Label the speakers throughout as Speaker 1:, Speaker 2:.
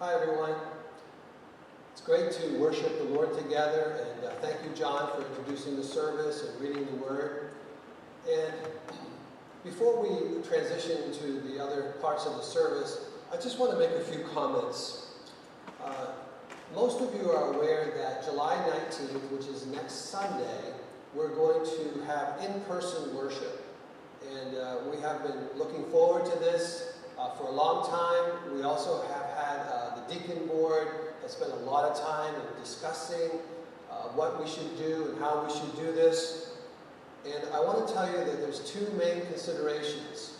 Speaker 1: Hi everyone. It's great to worship the Lord together, and thank you, John, for introducing the service and reading the Word. And before we transition to the other parts of the service, I just want to make a few comments. Most of you are aware that July 19th, which is next Sunday, we're going to have in-person worship. And we have been looking forward to this for a long time. We also have had the deacon board has spent a lot of time in discussing what we should do and how we should do this. And I want to tell you that there's two main considerations.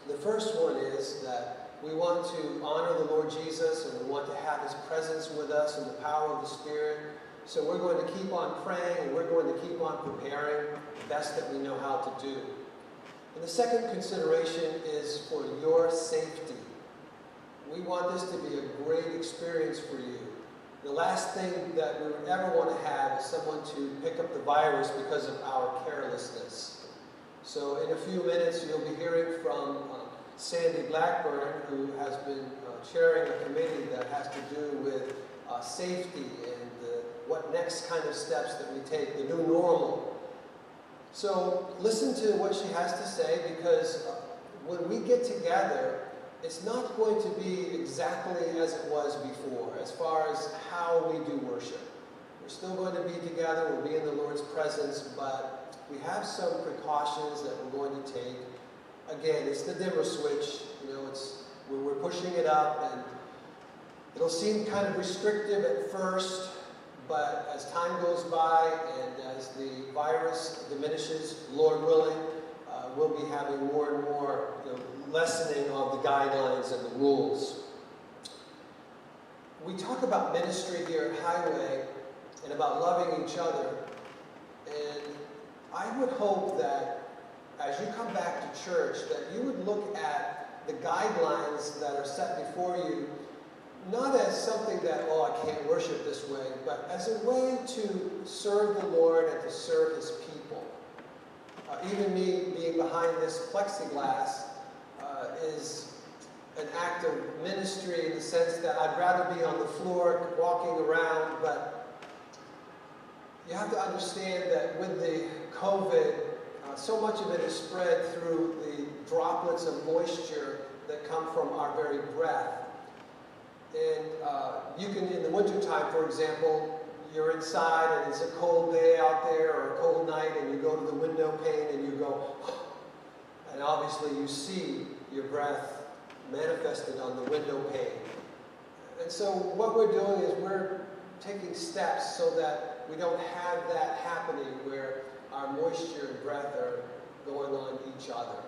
Speaker 1: The first one is that we want to honor the Lord Jesus, and we want to have His presence with us and the power of the Spirit. So we're going to keep on praying, and we're going to keep on preparing the best that we know how to do. And the second consideration is for your safety. We want this to be a great experience for you. The last thing that we would ever want to have is someone to pick up the virus because of our carelessness. So in a few minutes, you'll be hearing from Sandy Blackburn, who has been chairing a committee that has to do with safety and what next kind of steps that we take, the new normal. So listen to what she has to say, because when we get together, it's not going to be exactly as it was before, as far as how we do worship. We're still going to be together, we'll be in the Lord's presence, but we have some precautions that we're going to take. Again, it's the dimmer switch, we're pushing it up, and it'll seem kind of restrictive at first, but as time goes by and as the virus diminishes, Lord willing, we'll be having more and more lessening of the guidelines and the rules. We talk about ministry here at Highway and about loving each other, and I would hope that as you come back to church, that you would look at the guidelines that are set before you, not as something that, I can't worship this way, but as a way to serve the Lord and to serve His people. Even me being behind this plexiglass is an act of ministry in the sense that I'd rather be on the floor walking around, but you have to understand that with the COVID, so much of it is spread through the droplets of moisture that come from our very breath. And you can, in the wintertime, for example, you're inside and it's a cold day out there or a cold night, and you go to the window pane and you go, and obviously you see your breath manifested on the window pane. And so what we're doing is we're taking steps so that we don't have that happening where our moisture and breath are going on each other.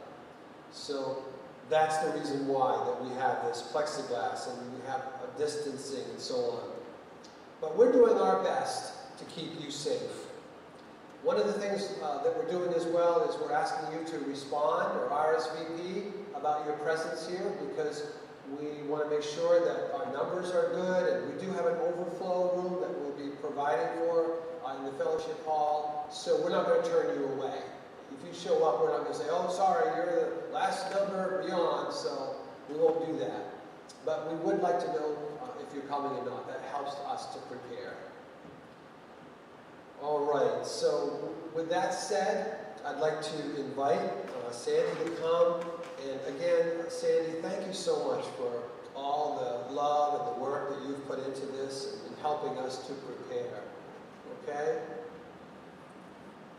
Speaker 1: So that's the reason why that we have this plexiglass and we have a distancing and so on. But we're doing our best to keep you safe. One of the things that we're doing as well is we're asking you to respond or RSVP about your presence here, because we want to make sure that our numbers are good, and we do have an overflow room that we'll be providing for in the fellowship hall, so we're not going to turn you away. If you show up, we're not going to say, sorry, you're the last number beyond, so we won't do that. But we would like to know if you're coming or not. That helps us to prepare. All right, so with that said, I'd like to invite Sandy to come. And again, Sandy, thank you so much for all the love and the work that you've put into this and helping us to prepare. Okay?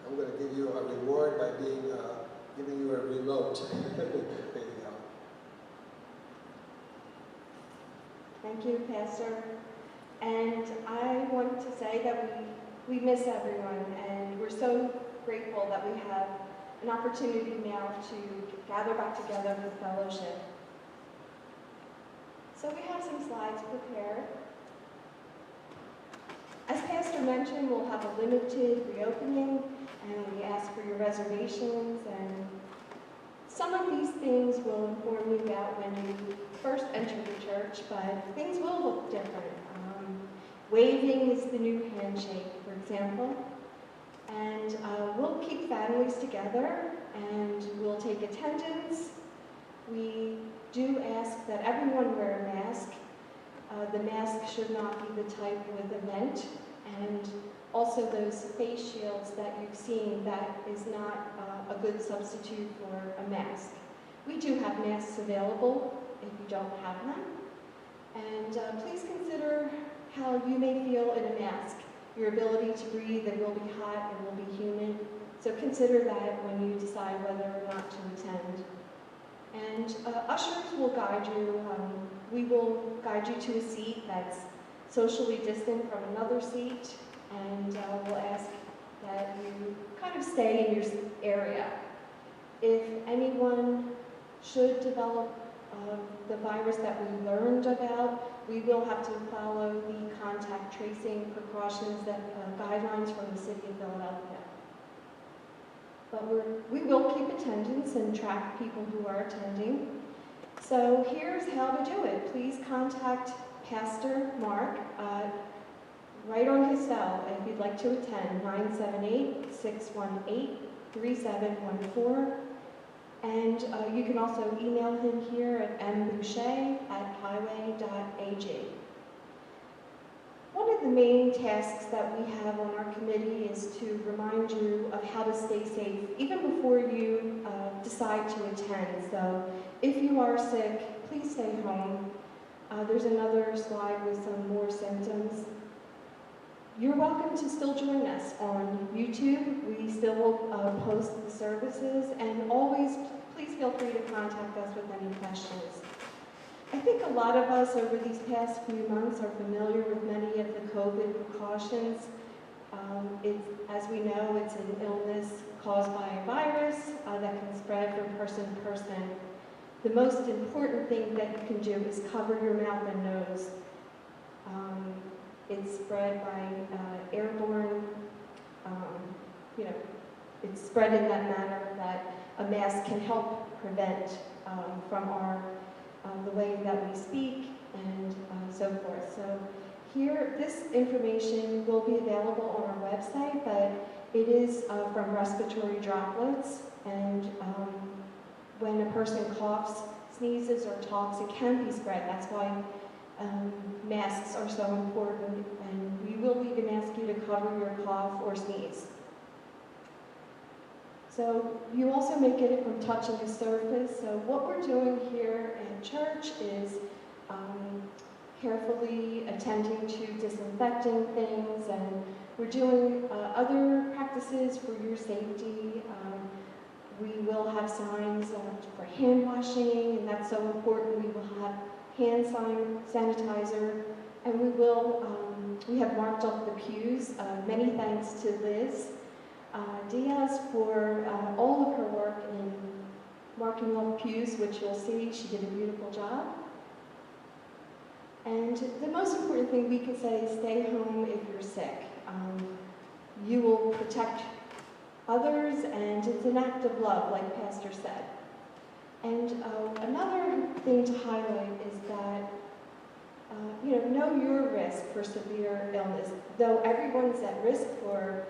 Speaker 1: I'm going to give you a reward by giving you a remote. There you go.
Speaker 2: Thank you, Pastor. And I wanted to say that we miss everyone, and we're so grateful that we have an opportunity now to gather back together for fellowship. So we have some slides prepared. As Pastor mentioned, we'll have a limited reopening, and we ask for your reservations, and some of these things will inform you about when you first enter the church, but things will look different. Waving is the new handshake, for example, and we'll keep families together, and we'll take attendance. We do ask that everyone wear a mask. the mask should not be the type with a vent, and also those face shields that you've seen, that is not a good substitute for a mask. We do have masks available if you don't have them. And please consider how you may feel in a mask. Your ability to breathe, it will be hot, it will be humid. So consider that when you decide whether or not to attend. And ushers will guide you. We will guide you to a seat that's socially distant from another seat, and we'll ask that you kind of stay in your area. If anyone should develop the virus that we learned about, we will have to follow the contact tracing precautions, that guidelines from the City of Philadelphia. But we will keep attendance and track people who are attending. So here's how to do it. Please contact Pastor Mark right on his cell if you'd like to attend, 978-618-3714. And you can also email him here at mboucher@highway.ag. One of the main tasks that we have on our committee is to remind you of how to stay safe, even before you decide to attend. So if you are sick, please stay home. There's another slide with some more symptoms. You're welcome to still join us on YouTube. We still will post the services, and always please feel free to contact us with any questions. I think a lot of us over these past few months are familiar with many of the COVID precautions. As we know, it's an illness caused by a virus that can spread from person to person. The most important thing that you can do is cover your mouth and nose. It's spread by airborne, it's spread in that manner that a mask can help prevent from the way that we speak and so forth. So here, this information will be available on our website, but it is from respiratory droplets, and when a person coughs, sneezes, or talks, it can be spread. That's why masks are so important, and we will even ask you to cover your cough or sneeze. So you also may get it from touching a surface. So what we're doing here at church is carefully attending to disinfecting things, and we're doing other practices for your safety. We will have signs for hand washing, and that's so important. We will have hand sanitizer, and we have marked up the pews. Many thanks to Liz Diaz for all of her work in marking up pews, which you'll see she did a beautiful job. And the most important thing we can say is stay home if you're sick. You will protect others, and it's an act of love, like Pastor said. And another thing to highlight is that, know your risk for severe illness. Though everyone's at risk for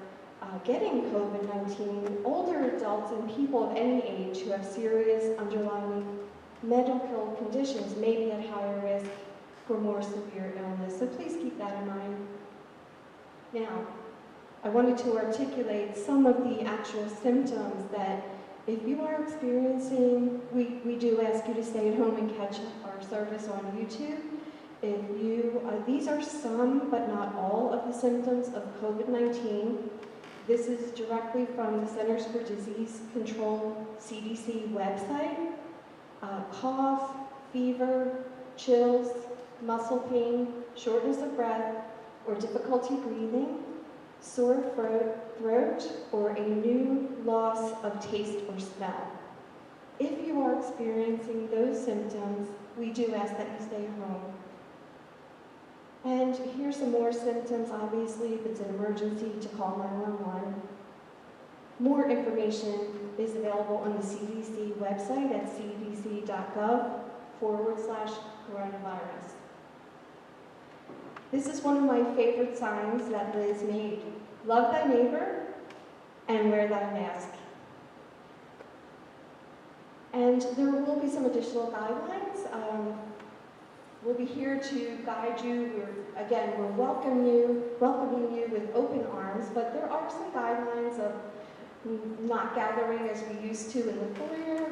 Speaker 2: getting COVID-19, older adults and people of any age who have serious underlying medical conditions may be at higher risk for more severe illness. So please keep that in mind. Now, I wanted to articulate some of the actual symptoms that if you are experiencing, we do ask you to stay at home and catch our service on YouTube. These are some, but not all, of the symptoms of COVID-19. This is directly from the Centers for Disease Control CDC website. Cough, fever, chills, muscle pain, shortness of breath, or difficulty breathing, sore throat, or a new loss of taste or smell. If you are experiencing those symptoms, we do ask that you stay home. And here's some more symptoms. Obviously, if it's an emergency, to call 911. More information is available on the CDC website at cdc.gov/coronavirus. This is one of my favorite signs that Liz made. Love thy neighbor and wear thy mask. And there will be some additional guidelines We'll be here to guide you. We're welcoming you with open arms, but there are some guidelines of not gathering as we used to in the foyer,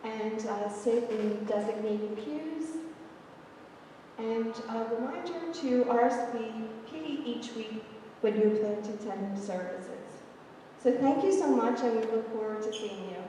Speaker 2: and safely designated pews. And a reminder to RSVP each week when you plan to attend services. So thank you so much, and we look forward to seeing you.